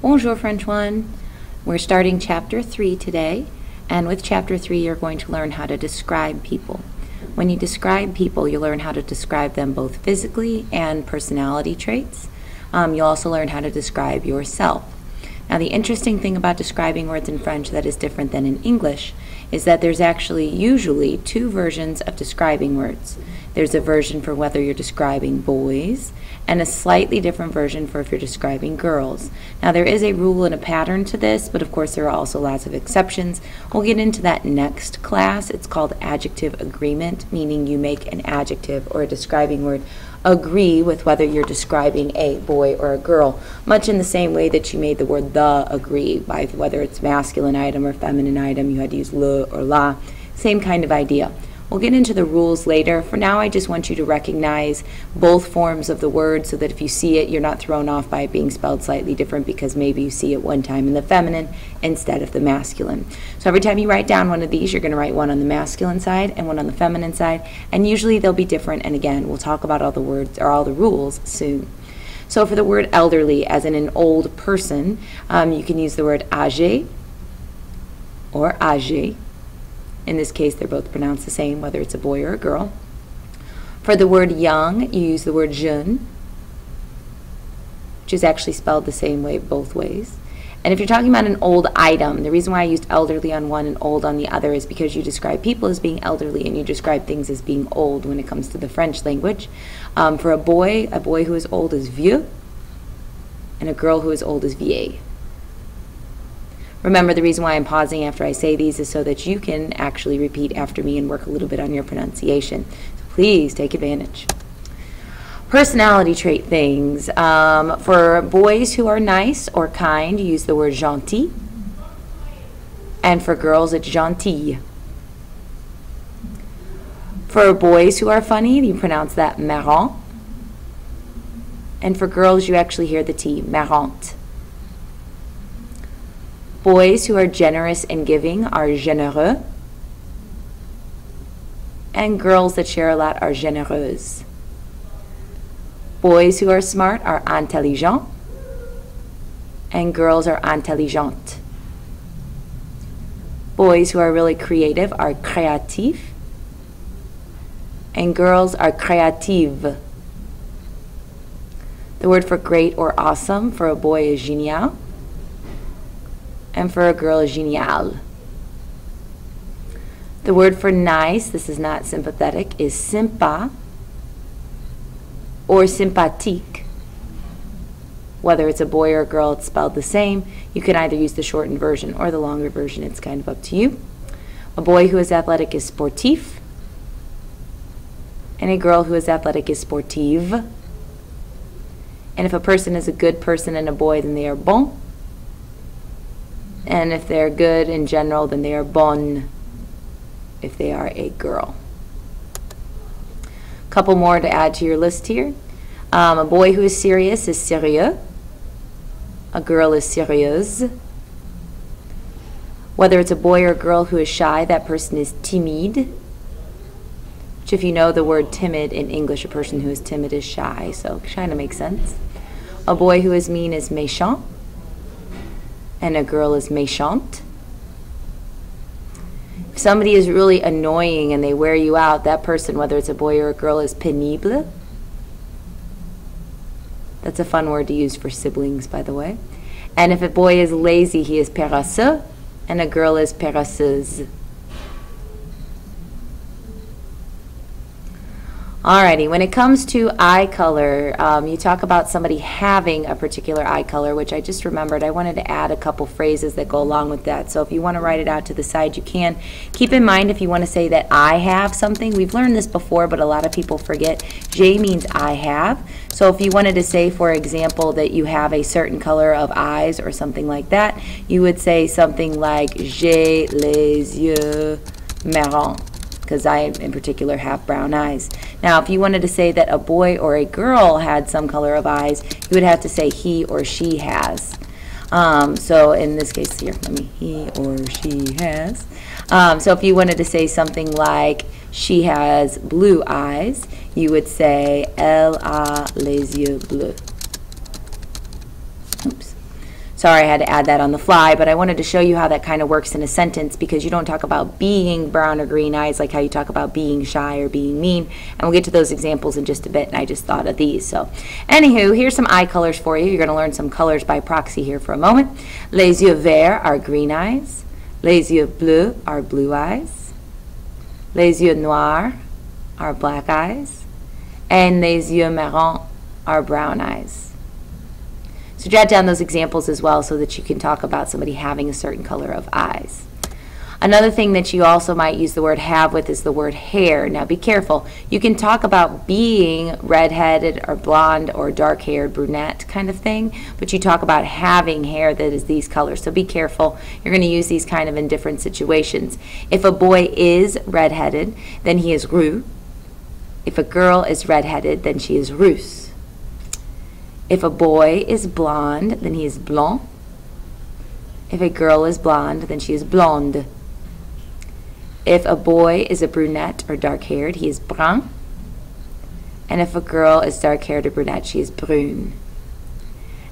Bonjour, French 1. We're starting Chapter 3 today, and with Chapter 3 you're going to learn how to describe people. When you describe people, you learn how to describe them both physically and personality traits. You'll also learn how to describe yourself. Now, the interesting thing about describing words in French that is different than in English is that there's actually usually two versions of describing words. There's a version for whether you're describing boys and a slightly different version for if you're describing girls. Now, there is a rule and a pattern to this, but of course there are also lots of exceptions. We'll get into that next class. It's called adjective agreement, meaning you make an adjective or a describing word agree with whether you're describing a boy or a girl, much in the same way that you made the word the agree, by whether it's masculine item or feminine item, you had to use le or la. Same kind of idea. We'll get into the rules later. For now, I just want you to recognize both forms of the word so that if you see it, you're not thrown off by it being spelled slightly different because maybe you see it one time in the feminine instead of the masculine. So every time you write down one of these, you're going to write one on the masculine side and one on the feminine side, and usually they'll be different. And again, we'll talk about all the words or all the rules soon. So for the word elderly, as in an old person, you can use the word âgé or âgé. In this case, they're both pronounced the same, whether it's a boy or a girl. For the word young, you use the word jeune, which is actually spelled the same way both ways. And if you're talking about an old item, the reason why I used elderly on one and old on the other is because you describe people as being elderly and you describe things as being old when it comes to the French language. For a boy who is old is vieux, and a girl who is old is vieille. Remember, the reason why I'm pausing after I say these is so that you can actually repeat after me and work a little bit on your pronunciation. So please take advantage. Personality trait things. For boys who are nice or kind, you use the word gentil. And for girls, it's gentille. For boys who are funny, you pronounce that marrant. And for girls, you actually hear the T, marrante. Boys who are generous and giving are généreux, and girls that share a lot are généreuses. Boys who are smart are intelligents, and girls are intelligentes. Boys who are really creative are créatifs, and girls are créatives. The word for great or awesome for a boy is génial, and for a girl is génial. The word for nice, this is not sympathetic, is sympa or sympathique. Whether it's a boy or a girl, it's spelled the same. You can either use the shortened version or the longer version. It's kind of up to you. A boy who is athletic is sportif, and a girl who is athletic is sportive. And if a person is a good person and a boy, then they are bon. And if they're good in general, then they are bonne if they are a girl. A couple more to add to your list here. A boy who is serious is sérieux. A girl is sérieuse. Whether it's a boy or a girl who is shy, that person is timide. Which, if you know the word timid in English, a person who is timid is shy, so it kind of makes sense. A boy who is mean is méchant, and a girl is méchante. If somebody is really annoying and they wear you out, that person, whether it's a boy or a girl, is pénible. That's a fun word to use for siblings, by the way. And if a boy is lazy, he is paresseux, and a girl is paresseuse. Alrighty, when it comes to eye color, you talk about somebody having a particular eye color, which I just remembered. I wanted to add a couple phrases that go along with that. So if you want to write it out to the side, you can. Keep in mind, if you want to say that I have something, we've learned this before, but a lot of people forget. J means I have. So if you wanted to say, for example, that you have a certain color of eyes or something like that, you would say something like, j'ai les yeux marrons, because I, in particular, have brown eyes. Now, if you wanted to say that a boy or a girl had some color of eyes, you would have to say he or she has. So in this case here, he or she has. So if you wanted to say something like she has blue eyes, you would say elle a les yeux bleus. Oops. Sorry, I had to add that on the fly, but I wanted to show you how that kind of works in a sentence, because you don't talk about being brown or green eyes like how you talk about being shy or being mean, and we'll get to those examples in just a bit, and I just thought of these. So, anywho, here's some eye colors for you. You're going to learn some colors by proxy here for a moment. Les yeux verts are green eyes. Les yeux bleus are blue eyes. Les yeux noirs are black eyes. And les yeux marrons are brown eyes. So jot down those examples as well so that you can talk about somebody having a certain color of eyes. Another thing that you also might use the word have with is the word hair. Now be careful. You can talk about being redheaded or blonde or dark-haired brunette kind of thing, but you talk about having hair that is these colors. So be careful. You're going to use these kind of in different situations. If a boy is redheaded, then he is roux. If a girl is redheaded, then she is rousse. If a boy is blonde, then he is blond. If a girl is blonde, then she is blonde. If a boy is a brunette or dark-haired, he is brun. And if a girl is dark-haired or brunette, she is brune.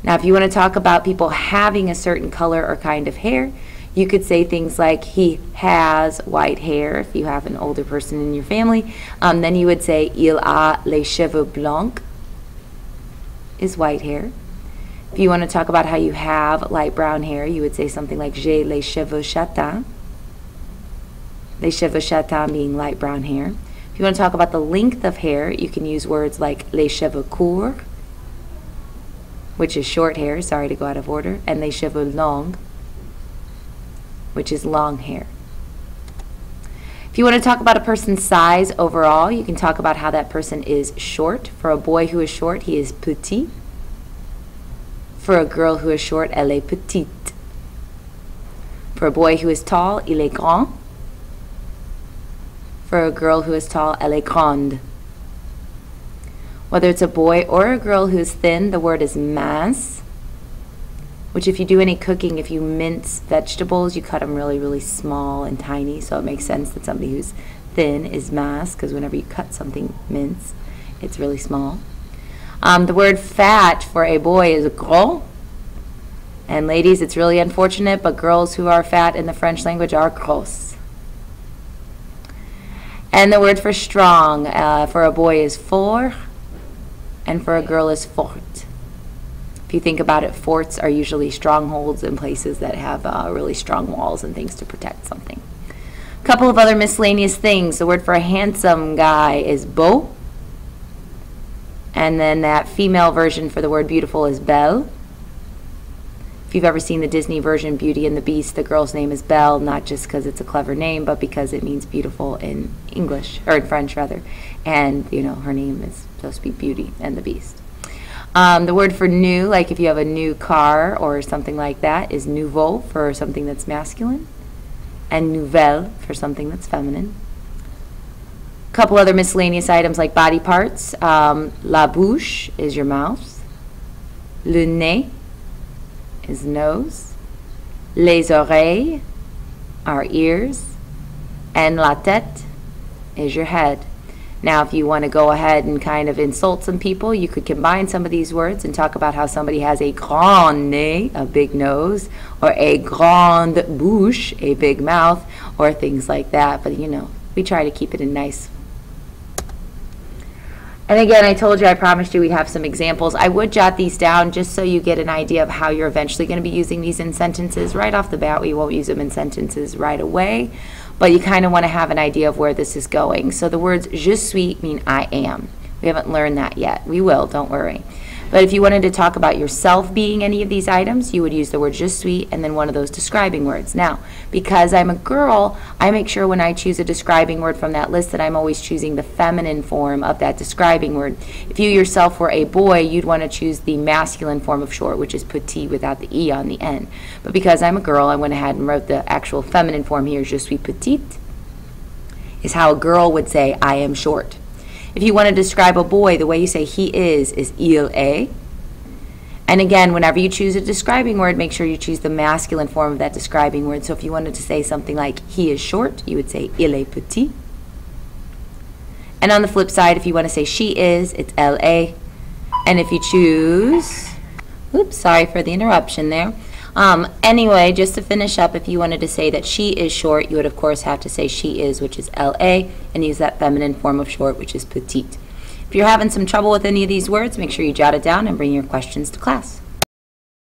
Now, if you want to talk about people having a certain color or kind of hair, you could say things like, he has white hair. If you have an older person in your family, then you would say, il a les cheveux blancs, is white hair. If you want to talk about how you have light brown hair, you would say something like, j'ai les cheveux châtains. Les cheveux châtains being light brown hair. If you want to talk about the length of hair, you can use words like les cheveux courts, which is short hair, sorry to go out of order, and les cheveux longs, which is long hair. If you want to talk about a person's size overall, you can talk about how that person is short. For a boy who is short, he is petit. For a girl who is short, elle est petite. For a boy who is tall, il est grand. For a girl who is tall, elle est grande. Whether it's a boy or a girl who is thin, the word is mince, which if you do any cooking, if you mince vegetables, you cut them really, really small and tiny, so it makes sense that somebody who's thin is mince, because whenever you cut something mince, it's really small. The word fat for a boy is gros, and ladies, it's really unfortunate, but girls who are fat in the French language are grosses. And the word for strong for a boy is fort, and for a girl is forte. If you think about it, forts are usually strongholds in places that have really strong walls and things to protect something. A couple of other miscellaneous things. The word for a handsome guy is beau. And then that female version for the word beautiful is belle. If you've ever seen the Disney version Beauty and the Beast, the girl's name is Belle, not just because it's a clever name, but because it means beautiful in English, or in French rather. And, you know, her name is supposed to be Beauty and the Beast. The word for new, like if you have a new car or something like that, is nouveau for something that's masculine, and nouvelle for something that's feminine. A couple other miscellaneous items like body parts. La bouche is your mouth. Le nez is nose. Les oreilles are ears. And la tête is your head. Now, if you want to go ahead and kind of insult some people, you could combine some of these words and talk about how somebody has a grand nez, a big nose, or a grande bouche, a big mouth, or things like that. But, you know, we try to keep it in nice. And again, I told you, I promised you we'd have some examples. I would jot these down just so you get an idea of how you're eventually going to be using these in sentences. Right off the bat, we won't use them in sentences right away, but you kind of want to have an idea of where this is going. So the words je suis mean I am. We haven't learned that yet. We will, don't worry. But if you wanted to talk about yourself being any of these items, you would use the word je suis and then one of those describing words. Now, because I'm a girl, I make sure when I choose a describing word from that list that I'm always choosing the feminine form of that describing word. If you yourself were a boy, you'd want to choose the masculine form of short, which is petit without the E on the end. But because I'm a girl, I went ahead and wrote the actual feminine form here, je suis petite, is how a girl would say I am short. If you want to describe a boy, the way you say he is il est. And again, whenever you choose a describing word, make sure you choose the masculine form of that describing word. So if you wanted to say something like he is short, you would say il est petit. And on the flip side, if you want to say she is, it's elle est. And if you choose, oops, sorry for the interruption there. Anyway, just to finish up, if you wanted to say that she is short, you would of course have to say she is, which is LA, and use that feminine form of short, which is petite. If you're having some trouble with any of these words, make sure you jot it down and bring your questions to class.